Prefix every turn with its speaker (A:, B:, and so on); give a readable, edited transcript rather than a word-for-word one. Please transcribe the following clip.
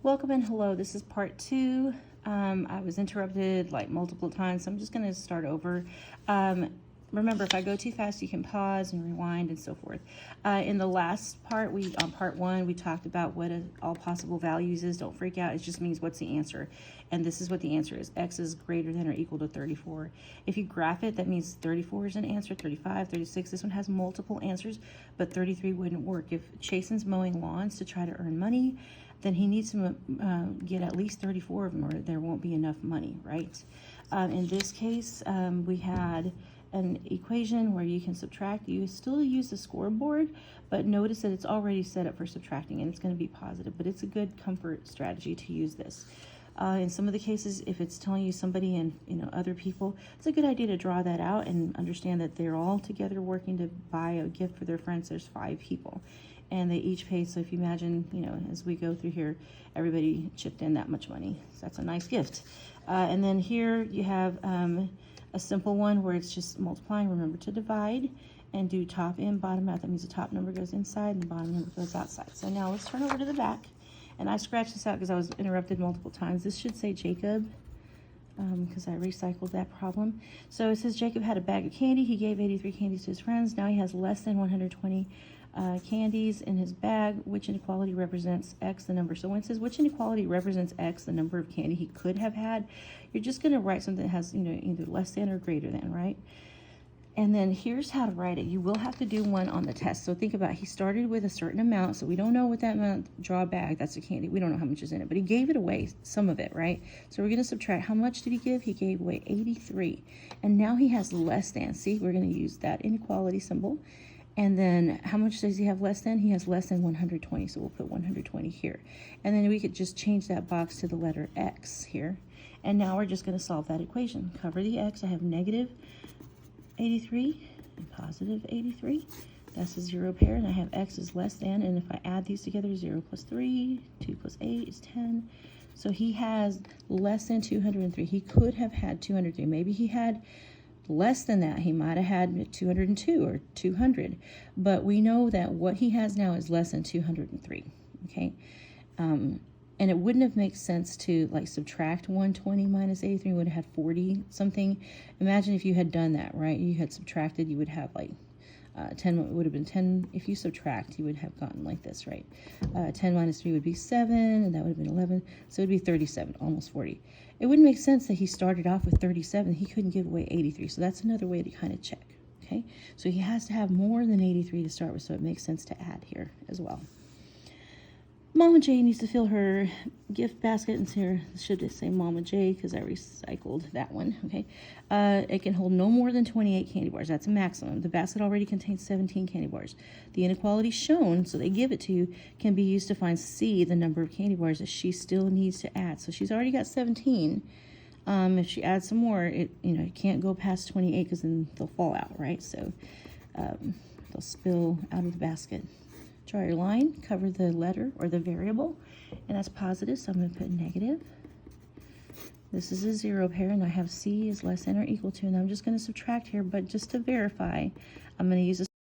A: Welcome and hello, this is part 2. I was interrupted like multiple times, so I'm just going to start over. Remember, if I go too fast, you can pause and rewind and so forth. In the last part, on part 1, we talked about what all possible values is. Don't freak out, it just means what's the answer. And this is what the answer is. X is greater than or equal to 34. If you graph it, that means 34 is an answer, 35, 36. This one has multiple answers, but 33 wouldn't work. If Chasen's mowing lawns to try to earn money, then he needs to get at least 34 of them or there won't be enough money, right? In this case, we had an equation where you can subtract. You still use the scoreboard, but notice that it's already set up for subtracting and it's going to be positive, but it's a good comfort strategy to use this. In some of the cases, if it's telling you somebody and other people, it's a good idea to draw that out and understand that they're all together working to buy a gift for their friends. There's 5 people and they each paid. So if you imagine, as we go through here, everybody chipped in that much money. So that's a nice gift. And then here you have a simple one where it's just multiplying. Remember to divide and do top in, bottom out. That means the top number goes inside and the bottom number goes outside. So now let's turn over to the back. And I scratched this out because I was interrupted multiple times. This should say Jacob because I recycled that problem. So it says Jacob had a bag of candy. He gave 83 candies to his friends. Now he has less than 120 candies in his bag. Which inequality represents X, the number? So when it says which inequality represents X, the number of candy he could have had, you're just going to write something that has either less than or greater than, right? And then here's how to write it. You will have to do one on the test. So think about, he started with a certain amount, so we don't know what that amount. Draw a bag, that's the candy. We don't know how much is in it, but he gave it away, some of it, right? So we're going to subtract. How much did he give? He gave away 83. And now he has less than. See, we're going to use that inequality symbol. And then how much does he have less than? He has less than 120, so we'll put 120 here. And then we could just change that box to the letter X here. And now we're just going to solve that equation. Cover the X. I have negative 83 and positive 83. That's a 0 pair, and I have X is less than, and if I add these together, 0 plus 3, 2 plus 8 is 10. So he has less than 203. He could have had 203. Maybe he had less than that. He might have had 202 or 200, but we know that what he has now is less than 203, okay? And it wouldn't have made sense to like subtract 120 minus 83, would have had 40 something. Imagine if you had done that, right? You had subtracted, you would have like 10, it would have been 10. If you subtract, you would have gotten like this, right? 10 minus 3 would be 7, and that would have been 11. So it would be 37, almost 40. It wouldn't make sense that he started off with 37. He couldn't give away 83. So that's another way to kind of check, okay? So he has to have more than 83 to start with, so it makes sense to add here as well. Mama J needs to fill her gift basket, and here should just say Mama J because I recycled that one, okay? It can hold no more than 28 candy bars. That's a maximum. The basket already contains 17 candy bars. The inequality shown, so they give it to you, can be used to find C, the number of candy bars that she still needs to add. So she's already got 17. If she adds some more, it can't go past 28 because then they'll fall out, right? So they'll spill out of the basket. Draw your line, cover the letter or the variable, and that's positive, so I'm going to put negative. This is a 0 pair, and I have C is less than or equal to, and I'm just going to subtract here, but just to verify, I'm going to use a